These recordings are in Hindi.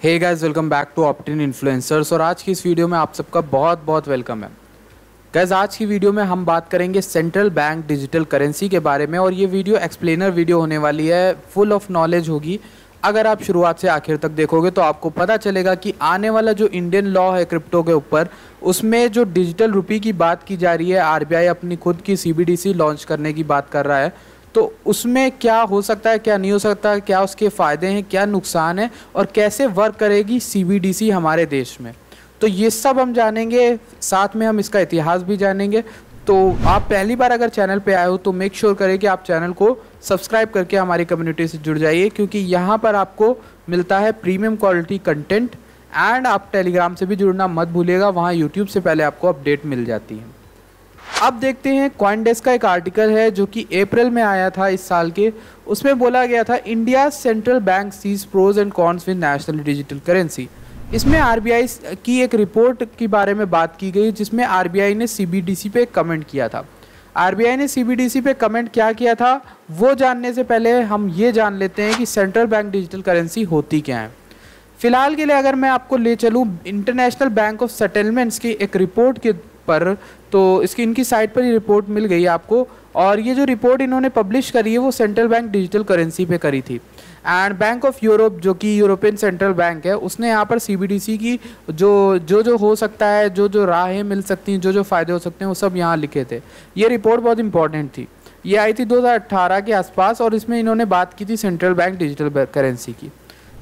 Hey guys, welcome back to Optin influencers. और आज की इस वीडियो में आप सबका बहुत बहुत वेलकम है। गाइस, आज की वीडियो में हम बात करेंगे सेंट्रल बैंक डिजिटल करेंसी के बारे में। और ये वीडियो एक्सप्लेनर वीडियो होने वाली है, फुल ऑफ नॉलेज होगी। अगर आप शुरुआत से आखिर तक देखोगे तो आपको पता चलेगा कि आने वाला जो इंडियन लॉ है क्रिप्टो के ऊपर, उसमें जो डिजिटल रुपये की बात की जा रही है, आरबीआई अपनी खुद की सीबीडीसी लॉन्च करने की बात कर रहा है, तो उसमें क्या हो सकता है, क्या नहीं हो सकता, क्या उसके फ़ायदे हैं, क्या नुकसान है और कैसे वर्क करेगी सीबीडीसी हमारे देश में। तो ये सब हम जानेंगे, साथ में हम इसका इतिहास भी जानेंगे। तो आप पहली बार अगर चैनल पे आए हो तो मेक श्योर करें कि आप चैनल को सब्सक्राइब करके हमारी कम्युनिटी से जुड़ जाइए, क्योंकि यहाँ पर आपको मिलता है प्रीमियम क्वालिटी कंटेंट। एंड आप टेलीग्राम से भी जुड़ना मत भूलिएगा, वहाँ यूट्यूब से पहले आपको अपडेट मिल जाती है। अब देखते हैं, कॉइनडेस्क का एक आर्टिकल है जो कि अप्रैल में आया था इस साल के। उसमें बोला गया था India central bank sees pros and cons with national digital currency. इसमें आरबीआई की एक रिपोर्ट के बारे में बात की गई, जिसमें आरबीआई ने सीबीडीसी पे कमेंट किया था। आरबीआई ने सीबीडीसी पे कमेंट क्या किया था वो जानने से पहले हम ये जान लेते हैं कि सेंट्रल बैंक डिजिटल करेंसी होती क्या है। फिलहाल के लिए अगर मैं आपको ले चलूँ इंटरनेशनल बैंक ऑफ सेटलमेंट्स की एक रिपोर्ट के पर, तो इनकी साइट पर ही रिपोर्ट मिल गई आपको। और ये जो रिपोर्ट इन्होंने पब्लिश करी है वो सेंट्रल बैंक डिजिटल करेंसी पे करी थी। एंड बैंक ऑफ यूरोप, जो कि यूरोपियन सेंट्रल बैंक है, उसने यहाँ पर सीबीडीसी की जो हो सकता है, जो राहें मिल सकती हैं, जो फ़ायदे हो सकते हैं, वो सब यहाँ लिखे थे। ये रिपोर्ट बहुत इंपॉर्टेंट थी। ये आई थी 2018 के आसपास, और इसमें इन्होंने बात की थी सेंट्रल बैंक डिजिटल करेंसी की।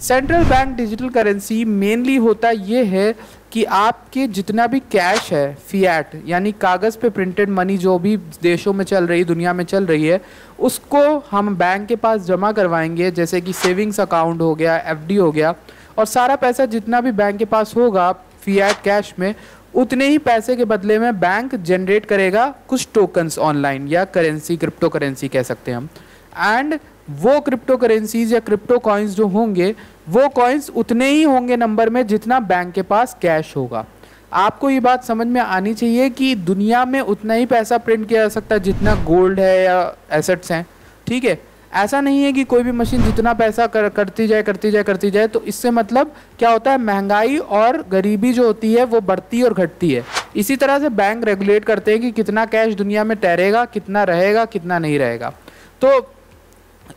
Central bank digital currency mainly होता ये है कि आपके जितना भी कैश है, फिएट यानी कागज़ पे प्रिंटेड मनी जो भी देशों में चल रही, दुनिया में चल रही है, उसको हम बैंक के पास जमा करवाएंगे। जैसे कि सेविंग्स अकाउंट हो गया, एफडी हो गया, और सारा पैसा जितना भी बैंक के पास होगा फिएट कैश में, उतने ही पैसे के बदले में बैंक जनरेट करेगा कुछ टोकन्स ऑनलाइन, या करेंसी, क्रिप्टो करेंसी कह सकते हैं हम। एंड वो क्रिप्टो करेंसीज या क्रिप्टो कॉइन्स जो होंगे, वो कॉइन्स उतने ही होंगे नंबर में जितना बैंक के पास कैश होगा। आपको ये बात समझ में आनी चाहिए कि दुनिया में उतना ही पैसा प्रिंट किया जा सकता है जितना गोल्ड है या एसेट्स हैं, ठीक है। ऐसा नहीं है कि कोई भी मशीन जितना पैसा करती जाए। तो इससे मतलब क्या होता है, महंगाई और गरीबी जो होती है वो बढ़ती और घटती है। इसी तरह से बैंक रेगुलेट करते हैं कि कितना कैश दुनिया में ठहरेगा, कितना रहेगा, कितना नहीं रहेगा। तो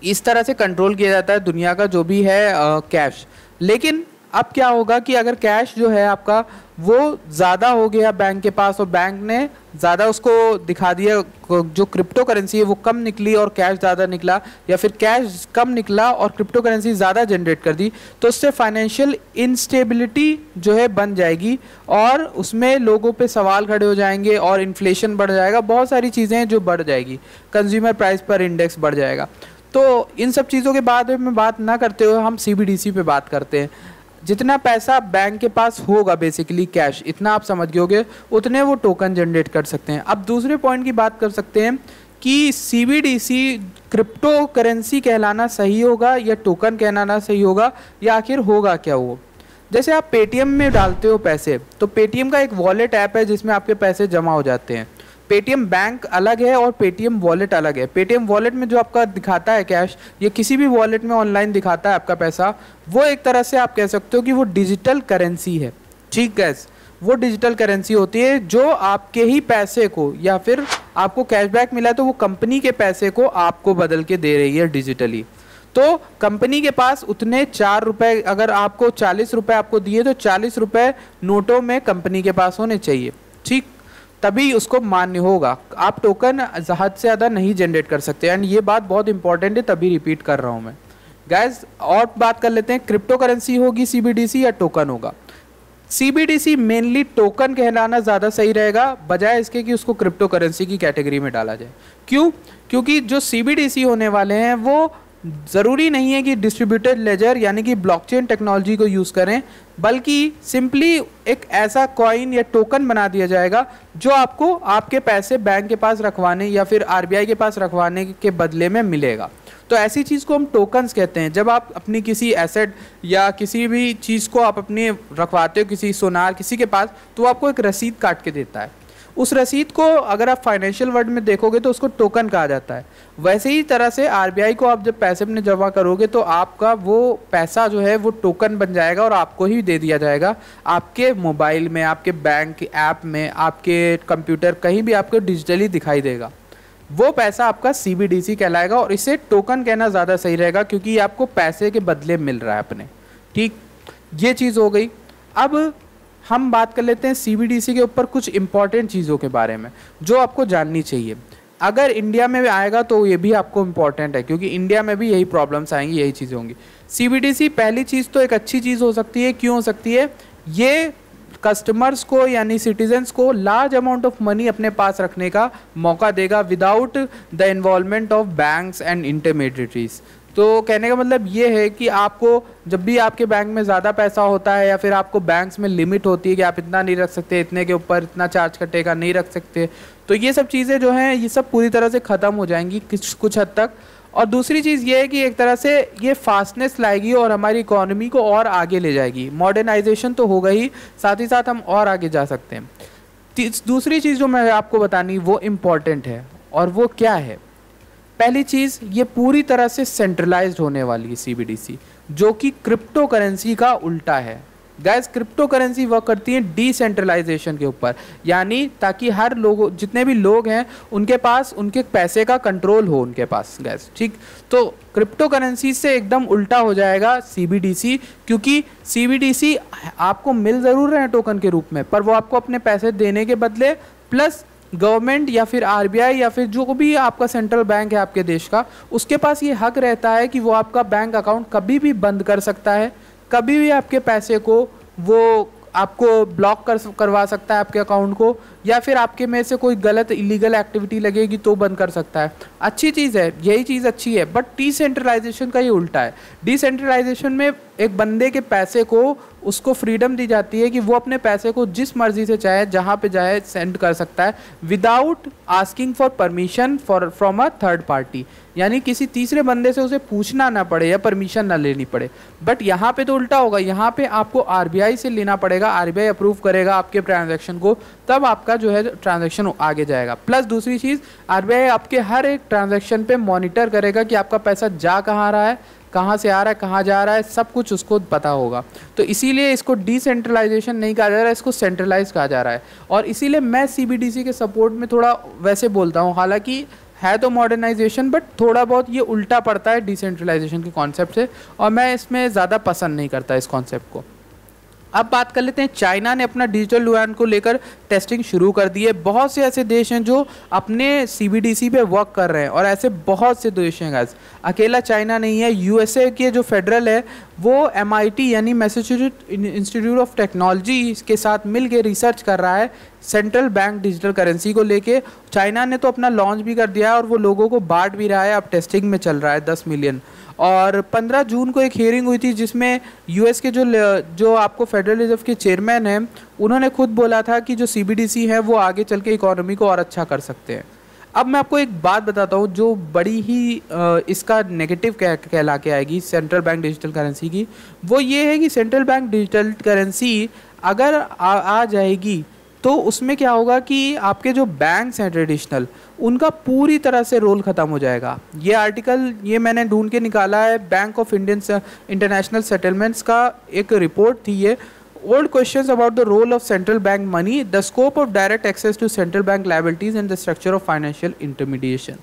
इस तरह से कंट्रोल किया जाता है दुनिया का जो भी है कैश। लेकिन अब क्या होगा कि अगर कैश जो है आपका वो ज़्यादा हो गया बैंक के पास, और बैंक ने ज़्यादा उसको दिखा दिया, जो क्रिप्टो करेंसी है वो कम निकली और कैश ज़्यादा निकला, या फिर कैश कम निकला और क्रिप्टो करेंसी ज़्यादा जनरेट कर दी, तो उससे फाइनेंशियल इंस्टेबिलिटी जो है बन जाएगी, और उसमें लोगों पे सवाल खड़े हो जाएंगे, और इन्फ्लेशन बढ़ जाएगा, बहुत सारी चीज़ें जो बढ़ जाएगी, कंज्यूमर प्राइस पर इंडेक्स बढ़ जाएगा। तो इन सब चीज़ों के बाद में बात ना करते हुए हम सीबीडीसी पे बात करते हैं। जितना पैसा बैंक के पास होगा, बेसिकली कैश, इतना आप समझ गए होगे, उतने वो टोकन जनरेट कर सकते हैं। अब दूसरे पॉइंट की बात कर सकते हैं कि सीबीडीसी क्रिप्टो करेंसी कहलाना सही होगा या टोकन कहलाना सही होगा, या आखिर होगा क्या वो। जैसे आप पेटीएम में डालते हो पैसे, तो पेटीएम का एक वॉलेट ऐप है जिसमें आपके पैसे जमा हो जाते हैं। पेटीएम बैंक अलग है और पेटीएम वॉलेट अलग है। पेटीएम वॉलेट में जो आपका दिखाता है कैश, या किसी भी वॉलेट में ऑनलाइन दिखाता है आपका पैसा, वो एक तरह से आप कह सकते हो कि वो डिजिटल करेंसी है, ठीक है। वो डिजिटल करेंसी होती है जो आपके ही पैसे को, या फिर आपको कैशबैक मिला तो वो कंपनी के पैसे को आपको बदल के दे रही है डिजिटली। तो कंपनी के पास उतने 4 रुपये, अगर आपको 40 रुपये आपको दिए, तो 40 रुपये नोटों में कंपनी के पास होने चाहिए, ठीक, तभी उसको मान्य होगा। आप टोकन हद से ज़्यादा नहीं जनरेट कर सकते। एंड ये बात बहुत इंपॉर्टेंट है, तभी रिपीट कर रहा हूँ मैं। गाइस, और बात कर लेते हैं, क्रिप्टो करेंसी होगी सीबीडीसी या टोकन होगा। सीबीडीसी मेनली टोकन कहलाना ज़्यादा सही रहेगा, बजाय इसके कि उसको क्रिप्टो करेंसी की कैटेगरी में डाला जाए। क्यों? क्योंकि जो सीबीडीसी होने वाले हैं वो ज़रूरी नहीं है कि डिस्ट्रीब्यूटेड लेजर यानी कि ब्लॉकचेन टेक्नोलॉजी को यूज़ करें, बल्कि सिंपली एक ऐसा कॉइन या टोकन बना दिया जाएगा जो आपको आपके पैसे बैंक के पास रखवाने या फिर आरबीआई के पास रखवाने के बदले में मिलेगा। तो ऐसी चीज़ को हम टोकन्स कहते हैं। जब आप अपनी किसी एसेट या किसी भी चीज़ को आप अपने रखवाते हो, किसी सोनार किसी के पास, तो आपको एक रसीद काट के देता है। उस रसीद को अगर आप फाइनेंशियल वर्ड में देखोगे तो उसको टोकन कहा जाता है। वैसे ही तरह से आरबीआई को आप जब पैसे अपने जमा करोगे तो आपका वो पैसा जो है वो टोकन बन जाएगा और आपको ही दे दिया जाएगा। आपके मोबाइल में, आपके बैंक ऐप में, आपके कंप्यूटर, कहीं भी आपको डिजिटली दिखाई देगा। वो पैसा आपका सीबीडीसी कहलाएगा और इसे टोकन कहना ज़्यादा सही रहेगा क्योंकि ये आपको पैसे के बदले मिल रहा है अपने। ठीक, ये चीज़ हो गई। अब हम बात कर लेते हैं सीबीडीसी के ऊपर कुछ इंपॉर्टेंट चीज़ों के बारे में जो आपको जाननी चाहिए। अगर इंडिया में भी आएगा तो ये भी आपको इम्पॉर्टेंट है क्योंकि इंडिया में भी यही प्रॉब्लम्स आएंगी, यही चीज़ें होंगी। सीबीडीसी पहली चीज़ तो एक अच्छी चीज़ हो सकती है। क्यों हो सकती है? ये कस्टमर्स को यानी सिटीजन्स को लार्ज अमाउंट ऑफ मनी अपने पास रखने का मौका देगा without the involvement of banks and intermediaries. तो कहने का मतलब ये है कि आपको जब भी आपके बैंक में ज़्यादा पैसा होता है या फिर आपको बैंक्स में लिमिट होती है कि आप इतना नहीं रख सकते, इतने के ऊपर इतना चार्ज कटेगा, नहीं रख सकते, तो ये सब चीज़ें जो हैं ये सब पूरी तरह से ख़त्म हो जाएंगी कुछ हद तक। और दूसरी चीज़ ये है कि एक तरह से ये फास्टनेस लाएगी और हमारी इकोनॉमी को और आगे ले जाएगी। मॉडर्नाइजेशन तो होगा ही, साथ ही साथ हम और आगे जा सकते हैं। दूसरी चीज़ जो मैं आपको बतानी वो इम्पॉर्टेंट है और वो क्या है? पहली चीज़, ये पूरी तरह से सेंट्रलाइज्ड होने वाली है सीबीडीसी, जो कि क्रिप्टो करेंसी का उल्टा है। गैस, क्रिप्टो करेंसी वर्क करती है डिसेंट्रलाइजेशन के ऊपर, यानी ताकि हर लोग, जितने भी लोग हैं उनके पास उनके पैसे का कंट्रोल हो उनके पास। गैस ठीक, तो क्रिप्टो करेंसी से एकदम उल्टा हो जाएगा सीबीडीसी, क्योंकि सीबीडीसी आपको मिल ज़रूर रहे हैं टोकन के रूप में, पर वो आपको अपने पैसे देने के बदले प्लस गवर्नमेंट या फिर आरबीआई या फिर जो भी आपका सेंट्रल बैंक है आपके देश का, उसके पास ये हक रहता है कि वो आपका बैंक अकाउंट कभी भी बंद कर सकता है, कभी भी आपके पैसे को वो आपको ब्लॉक करवा सकता है आपके अकाउंट को, या फिर आपके में से कोई गलत इलीगल एक्टिविटी लगेगी तो बंद कर सकता है। अच्छी चीज़ है, यही चीज़ अच्छी है, बट डिसेंट्रलाइजेशन का ये उल्टा है। डिसेंट्रलाइजेशन में एक बंदे के पैसे को उसको फ्रीडम दी जाती है कि वो अपने पैसे को जिस मर्जी से चाहे जहाँ पे चाहे सेंड कर सकता है without asking for permission from a third party, यानी किसी तीसरे बंदे से उसे पूछना ना पड़े या परमिशन ना लेनी पड़े। बट यहाँ पे तो उल्टा होगा, यहाँ पे आपको आरबीआई से लेना पड़ेगा, आरबीआई अप्रूव करेगा आपके ट्रांजैक्शन को, तब आपका जो है ट्रांजैक्शन आगे जाएगा। प्लस दूसरी चीज़, आरबीआई आपके हर एक ट्रांजैक्शन पे मॉनिटर करेगा कि आपका पैसा जा कहाँ रहा है, कहाँ से आ रहा है, कहाँ जा रहा है, सब कुछ उसको पता होगा। तो इसीलिए इसको डिसेंट्रलाइजेशन नहीं कहा जा रहा है, इसको सेंट्रलाइज कहा जा रहा है। और इसीलिए मैं सीबीडीसी के सपोर्ट में थोड़ा वैसे बोलता हूँ, हालांकि है तो मॉडर्नाइजेशन, बट थोड़ा बहुत ये उल्टा पड़ता है डिसेंट्रलाइजेशन के कॉन्सेप्ट से, और मैं इसमें ज़्यादा पसंद नहीं करता इस कॉन्सेप्ट को। अब बात कर लेते हैं, चाइना ने अपना डिजिटल युआन को लेकर टेस्टिंग शुरू कर दी है। बहुत से ऐसे देश हैं जो अपने सीबीडीसी पे वर्क कर रहे हैं, और ऐसे बहुत से देश हैं गाइस, अकेला चाइना नहीं है। यूएसए के जो फेडरल है वो एमआईटी यानी मैसाचुसेट्स इंस्टीट्यूट ऑफ टेक्नोलॉजी के साथ मिल के रिसर्च कर रहा है सेंट्रल बैंक डिजिटल करेंसी को लेके। चाइना ने तो अपना लॉन्च भी कर दिया है और वो लोगों को बांट भी रहा है, अब टेस्टिंग में चल रहा है 10 मिलियन। और 15 जून को एक हियरिंग हुई थी जिसमें यूएस के जो आपको फेडरल रिजर्व के चेयरमैन हैं, उन्होंने खुद बोला था कि जो सीबीडीसी है वो आगे चल के इकोनॉमी को और अच्छा कर सकते हैं। अब मैं आपको एक बात बताता हूँ जो बड़ी ही इसका नेगेटिव कहला के आएगी सेंट्रल बैंक डिजिटल करेंसी की, वो ये है कि सेंट्रल बैंक डिजिटल करेंसी अगर आ जाएगी तो उसमें क्या होगा कि आपके जो बैंक्स हैं ट्रेडिशनल, उनका पूरी तरह से रोल ख़त्म हो जाएगा। ये आर्टिकल ये मैंने ढूंढ के निकाला है, bank of Indian international settlements का एक रिपोर्ट थी ये। Old questions about the role of central bank money, the scope of direct access to central bank liabilities and the structure of financial intermediation.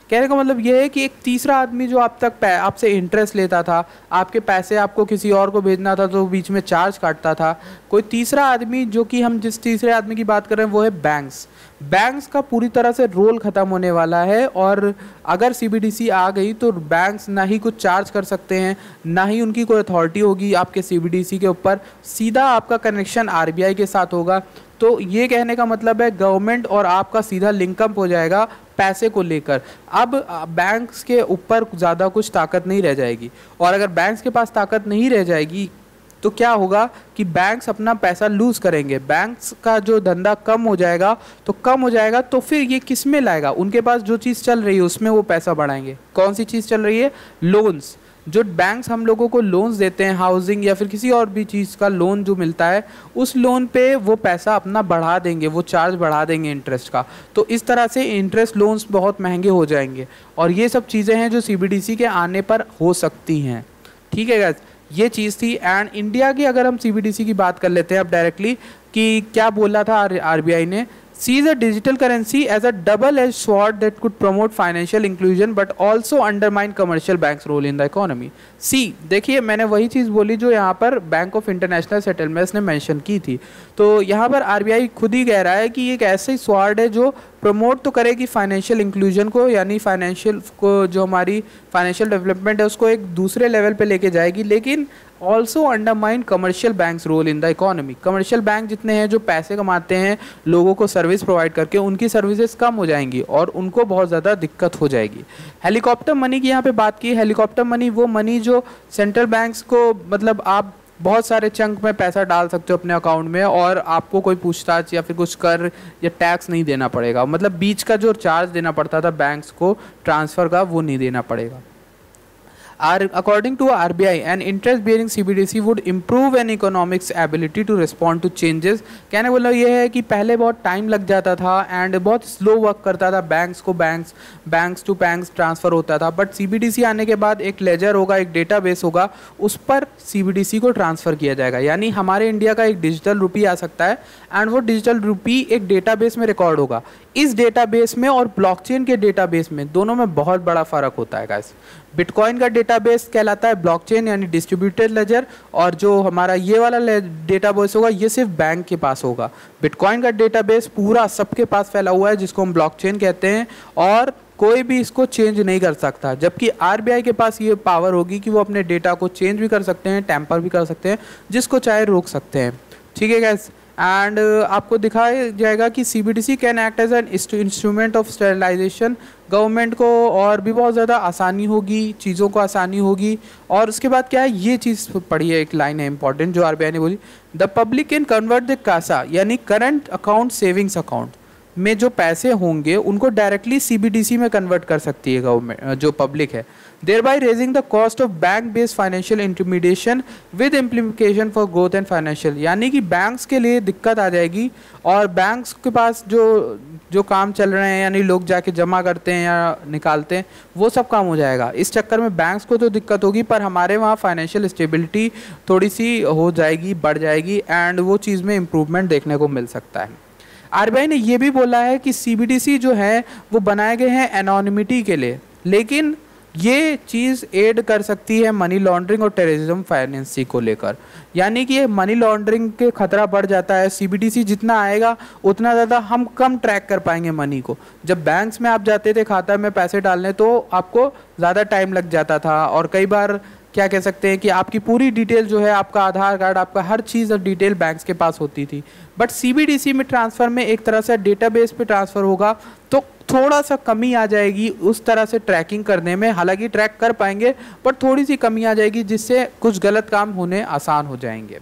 कहने का मतलब ये है कि एक तीसरा आदमी जो आप तक आपसे इंटरेस्ट लेता था, आपके पैसे आपको किसी और को भेजना था तो बीच में चार्ज काटता था, कोई तीसरा आदमी, जो कि हम जिस तीसरे आदमी की बात कर रहे हैं वो है बैंक्स। बैंक्स का पूरी तरह से रोल ख़त्म होने वाला है, और अगर सीबीडीसी आ गई तो बैंक्स ना ही कुछ चार्ज कर सकते हैं, ना ही उनकी कोई अथॉरिटी होगी आपके सीबीडीसी के ऊपर, सीधा आपका कनेक्शन आरबीआई के साथ होगा। तो ये कहने का मतलब है गवर्नमेंट और आपका सीधा लिंकअप हो जाएगा पैसे को लेकर। अब बैंक्स के ऊपर ज़्यादा कुछ ताकत नहीं रह जाएगी, और अगर बैंक्स के पास ताकत नहीं रह जाएगी तो क्या होगा कि बैंक्स अपना पैसा लूज़ करेंगे, बैंक्स का जो धंधा कम हो जाएगा, तो कम हो जाएगा तो फिर ये किस में लाएगा, उनके पास जो चीज़ चल रही है उसमें वो पैसा बढ़ाएंगे। कौन सी चीज़ चल रही है? लोन्स। जो बैंक्स हम लोगों को लोन्स देते हैं, हाउसिंग या फिर किसी और भी चीज़ का लोन जो मिलता है, उस लोन पे वो पैसा अपना बढ़ा देंगे, वो चार्ज बढ़ा देंगे इंटरेस्ट का। तो इस तरह से इंटरेस्ट लोन्स बहुत महंगे हो जाएंगे और ये सब चीज़ें हैं जो CBDC के आने पर हो सकती हैं। ठीक है गाइस, ये चीज़ थी। एंड इंडिया की अगर हम CBDC की बात कर लेते हैं अब डायरेक्टली कि क्या बोला था RBI ने, sees a digital currency as a double-edged sword that could promote financial inclusion but also undermine commercial banks' role in the economy. देखिए मैंने वही चीज़ बोली जो यहाँ पर बैंक ऑफ इंटरनेशनल सेटलमेंट्स ने मेंशन की थी। तो यहाँ पर RBI खुद ही कह रहा है कि एक ऐसे स्वॉर्ड है जो प्रमोट तो करेगी फाइनेंशियल इंक्लूजन को, यानी फाइनेंशियल को, जो हमारी फाइनेंशियल डेवलपमेंट है उसको एक दूसरे लेवल पे लेके जाएगी, लेकिन also undermine commercial banks role in the economy. Commercial bank जितने हैं जो पैसे कमाते हैं लोगों को सर्विस प्रोवाइड करके, उनकी सर्विसेज कम हो जाएंगी और उनको बहुत ज़्यादा दिक्कत हो जाएगी। हेलीकॉप्टर मनी की यहाँ पे बात की। हेलीकॉप्टर मनी वो मनी जो सेंट्रल बैंक्स को, मतलब आप बहुत सारे चंक में पैसा डाल सकते हो अपने अकाउंट में और आपको कोई पूछताछ या फिर कुछ कर या टैक्स नहीं देना पड़ेगा। मतलब बीच का जो चार्ज देना पड़ता था बैंक्स को ट्रांसफ़र का, वो नहीं देना पड़ेगा। According to RBI, an interest-bearing CBDC would improve an economic's ability to respond to changes. कहने बोला ये है कि पहले बहुत टाइम लग जाता था एंड बहुत स्लो वर्क करता था, बैंक्स टू बैंक्स ट्रांसफ़र होता था, बट CBDC आने के बाद एक लेजर होगा, एक डेटाबेस होगा, उस पर CBDC को ट्रांसफ़र किया जाएगा। यानी हमारे इंडिया का एक डिजिटल रुपी आ सकता है एंड वो डिजिटल रुपी एक डेटाबेस में रिकॉर्ड होगा। इस डेटाबेस में और ब्लॉकचेन के डेटाबेस में, दोनों में बहुत बड़ा फ़र्क होता है गाइस। बिटकॉइन का डेटाबेस कहलाता है ब्लॉकचेन यानी डिस्ट्रीब्यूटेड लेजर, और जो हमारा ये वाला डेटाबेस होगा ये सिर्फ बैंक के पास होगा। बिटकॉइन का डेटाबेस पूरा सबके पास फैला हुआ है जिसको हम ब्लॉकचेन कहते हैं और कोई भी इसको चेंज नहीं कर सकता, जबकि RBI के पास ये पावर होगी कि वो अपने डेटा को चेंज भी कर सकते हैं, टैम्पर भी कर सकते हैं, जिसको चाहे रोक सकते हैं। ठीक है गाइस, एंड आपको दिखाया जाएगा कि CBDC can act as an instrument of sterilisation. Government को और भी बहुत ज़्यादा आसानी होगी, चीज़ों को आसानी होगी। और उसके बाद क्या है, ये चीज़ पढ़ी है, एक लाइन है इंपॉर्टेंट जो RBI ने बोली, the public can convert the CASA यानी करंट अकाउंट सेविंग्स अकाउंट में जो पैसे होंगे उनको डायरेक्टली CBDC में कन्वर्ट कर सकती है गवर्नमेंट, जो पब्लिक है, thereby raising the cost of bank-based financial intermediation with implication for growth and financial। यानी कि बैंक्स के लिए दिक्कत आ जाएगी और बैंक्स के पास जो काम चल रहे हैं, यानी लोग जाके जमा करते हैं या निकालते हैं, वो सब काम हो जाएगा। इस चक्कर में बैंक्स को तो दिक्कत होगी, पर हमारे वहाँ फाइनेंशियल स्टेबिलिटी थोड़ी सी हो जाएगी, बढ़ जाएगी एंड वो चीज़ में इम्प्रूवमेंट देखने को मिल सकता है। RBI ने ये भी बोला है कि CBDC जो है वो बनाए गए हैं एनोनिमिटी के लिए, लेकिन ये चीज़ ऐड कर सकती है मनी लॉन्ड्रिंग और टेररिज्म फाइनेंसिंग को लेकर। यानी कि ये मनी लॉन्ड्रिंग के खतरा बढ़ जाता है। CBDC जितना आएगा उतना ज़्यादा हम कम ट्रैक कर पाएंगे मनी को। जब बैंक्स में आप जाते थे खाता में पैसे डालने तो आपको ज़्यादा टाइम लग जाता था और कई बार क्या कह सकते हैं कि आपकी पूरी डिटेल जो है, आपका आधार कार्ड, आपका हर चीज़ और डिटेल बैंक्स के पास होती थी। बट CBDC में ट्रांसफ़र में एक तरह से डेटाबेस पे ट्रांसफ़र होगा तो थोड़ा सा कमी आ जाएगी उस तरह से ट्रैकिंग करने में। हालांकि ट्रैक कर पाएंगे पर थोड़ी सी कमी आ जाएगी जिससे कुछ गलत काम होने आसान हो जाएंगे।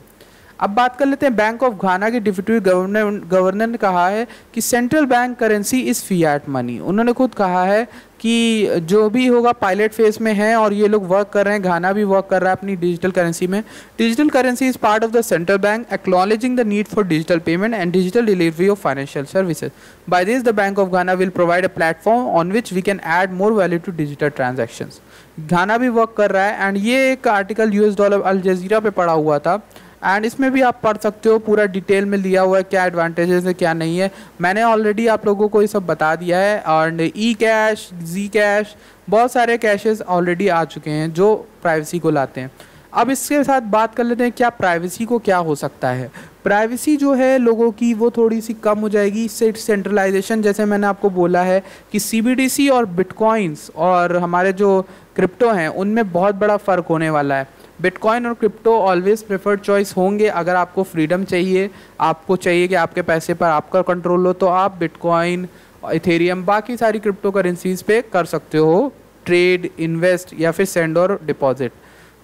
अब बात कर लेते हैं बैंक ऑफ घाना के डिप्टी गवर्नर ने कहा है कि central bank currency is Fiat money. उन्होंने खुद कहा है कि जो भी होगा पायलट फेज में है और ये लोग वर्क कर रहे हैं, घाना भी वर्क कर रहा है अपनी डिजिटल करेंसी में। Digital currency is part of the central bank acknowledging the need for digital payment and digital delivery of financial services. By this the bank of Ghana will provide a platform on which we can add more value to digital transactions. Ghana भी वर्क कर रहा है एंड ये एक आर्टिकल $, अल जज़ीरा पे पड़ा हुआ था एंड इसमें भी आप पढ़ सकते हो, पूरा डिटेल में लिया हुआ है क्या एडवांटेजेस है क्या नहीं है। मैंने ऑलरेडी आप लोगों को ये सब बता दिया है। और ई कैश, जी कैश, बहुत सारे कैशेस ऑलरेडी आ चुके हैं जो प्राइवेसी को लाते हैं। अब इसके साथ बात कर लेते हैं क्या प्राइवेसी को क्या हो सकता है। प्राइवेसी जो है लोगों की वो थोड़ी सी कम हो जाएगी इससे। सेंट्रलाइजेशन जैसे मैंने आपको बोला है कि CBDC और बिटकॉइंस और हमारे जो क्रिप्टो हैं उनमें बहुत बड़ा फ़र्क होने वाला है। बिटकॉइन और क्रिप्टो ऑलवेज प्रेफर्ड चॉइस होंगे। अगर आपको फ्रीडम चाहिए, आपको चाहिए कि आपके पैसे पर आपका कंट्रोल हो, तो आप बिटकॉइन, इथेरियम, बाकी सारी क्रिप्टो करेंसीज पे कर सकते हो ट्रेड, इन्वेस्ट या फिर सेंड और डिपॉजिट।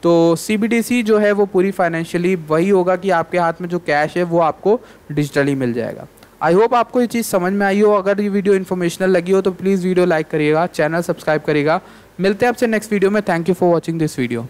तो CBDC जो है वो पूरी फाइनेंशियली वही होगा कि आपके हाथ में जो कैश है वो आपको डिजिटली मिल जाएगा। आई होप आपको ये चीज़ समझ में आई हो। अगर ये वीडियो इन्फॉर्मेशनल लगी हो तो प्लीज़ वीडियो लाइक करिएगा, चैनल सब्सक्राइब करिएगा मिलते हैं आपसे नेक्स्ट वीडियो में। Thank you for watching this video.